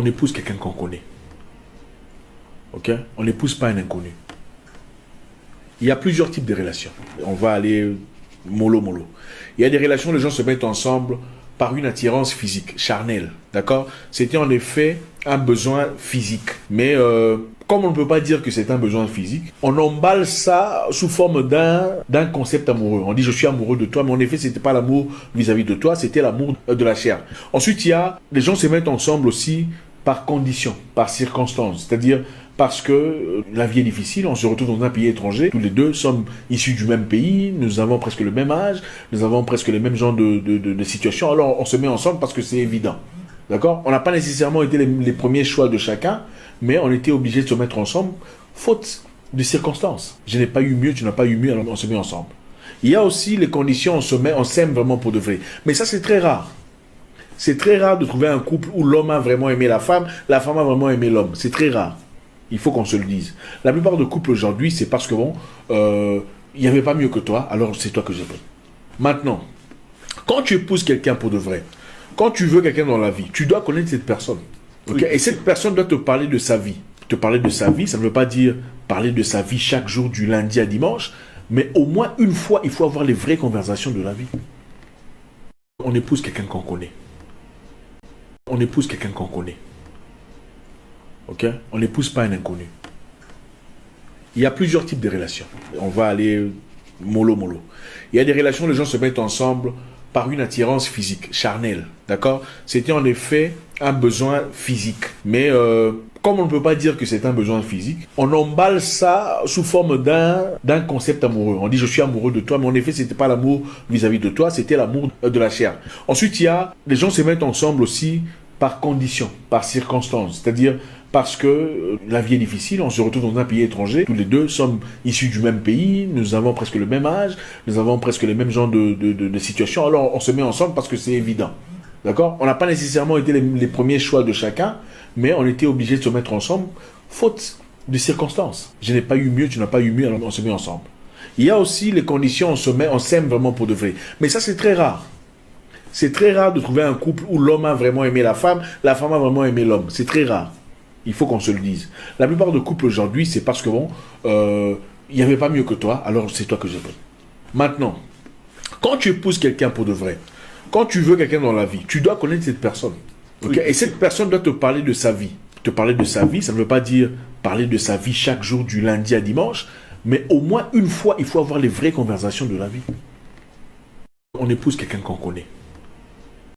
On épouse quelqu'un qu'on connaît. Ok? On n'épouse pas un inconnu. Il y a plusieurs types de relations. On va aller mollo. Il y a des relations où les gens se mettent ensemble par une attirance physique, charnelle. D'accord? C'était en effet un besoin physique. Mais comme on ne peut pas dire que c'est un besoin physique, on emballe ça sous forme d'un concept amoureux. On dit je suis amoureux de toi, mais en effet, ce n'était pas l'amour vis-à-vis de toi, c'était l'amour de la chair. Ensuite, il y a les gens se mettent ensemble aussi par condition, par circonstance. C'est-à-dire parce que la vie est difficile, on se retrouve dans un pays étranger, tous les deux sommes issus du même pays, nous avons presque le même âge, nous avons presque les mêmes genres de situations, alors on se met ensemble parce que c'est évident. D'accord? On n'a pas nécessairement été les premiers choix de chacun, mais on était obligés de se mettre ensemble, faute de circonstances. Je n'ai pas eu mieux, tu n'as pas eu mieux, alors on se met ensemble. Il y a aussi les conditions, on s'aime vraiment pour de vrai. Mais ça, c'est très rare. C'est très rare de trouver un couple où l'homme a vraiment aimé la femme a vraiment aimé l'homme. C'est très rare. Il faut qu'on se le dise. La plupart de couples aujourd'hui, c'est parce que bon, il n'y avait pas mieux que toi, alors c'est toi que j'ai pris. Maintenant, quand tu épouses quelqu'un pour de vrai, quand tu veux quelqu'un dans la vie, tu dois connaître cette personne. Okay? Oui. Et cette personne doit te parler de sa vie. Te parler de sa vie, ça ne veut pas dire parler de sa vie chaque jour du lundi à dimanche, mais au moins une fois, il faut avoir les vraies conversations de la vie. On épouse quelqu'un qu'on connaît. On épouse quelqu'un qu'on connaît. Ok? On n'épouse pas un inconnu. Il y a plusieurs types de relations. On va aller mollo. Il y a des relations où les gens se mettent ensemble par une attirance physique, charnelle. D'accord? C'était en effet un besoin physique. Mais comme on ne peut pas dire que c'est un besoin physique, on emballe ça sous forme d'un concept amoureux. On dit je suis amoureux de toi, mais en effet, ce n'était pas l'amour vis-à-vis de toi, c'était l'amour de la chair. Ensuite, il y a les gens se mettent ensemble aussi par condition, par circonstance. C'est-à-dire parce que la vie est difficile, on se retrouve dans un pays étranger, tous les deux sommes issus du même pays, nous avons presque le même âge, nous avons presque les mêmes genres de situations, alors on se met ensemble parce que c'est évident. D'accord? On n'a pas nécessairement été les premiers choix de chacun, mais on était obligés de se mettre ensemble, faute de circonstances. Je n'ai pas eu mieux, tu n'as pas eu mieux, alors on se met ensemble. Il y a aussi les conditions, on s'aime vraiment pour de vrai. Mais ça, c'est très rare. C'est très rare de trouver un couple où l'homme a vraiment aimé la femme a vraiment aimé l'homme. C'est très rare. Il faut qu'on se le dise. La plupart de couples aujourd'hui, c'est parce que bon, il n'y avait pas mieux que toi, alors c'est toi que j'ai pris. Maintenant, quand tu épouses quelqu'un pour de vrai, quand tu veux quelqu'un dans la vie, tu dois connaître cette personne. Okay? Oui. Et cette personne doit te parler de sa vie. Te parler de sa vie, ça ne veut pas dire parler de sa vie chaque jour du lundi à dimanche, mais au moins une fois, il faut avoir les vraies conversations de la vie. On épouse quelqu'un qu'on connaît.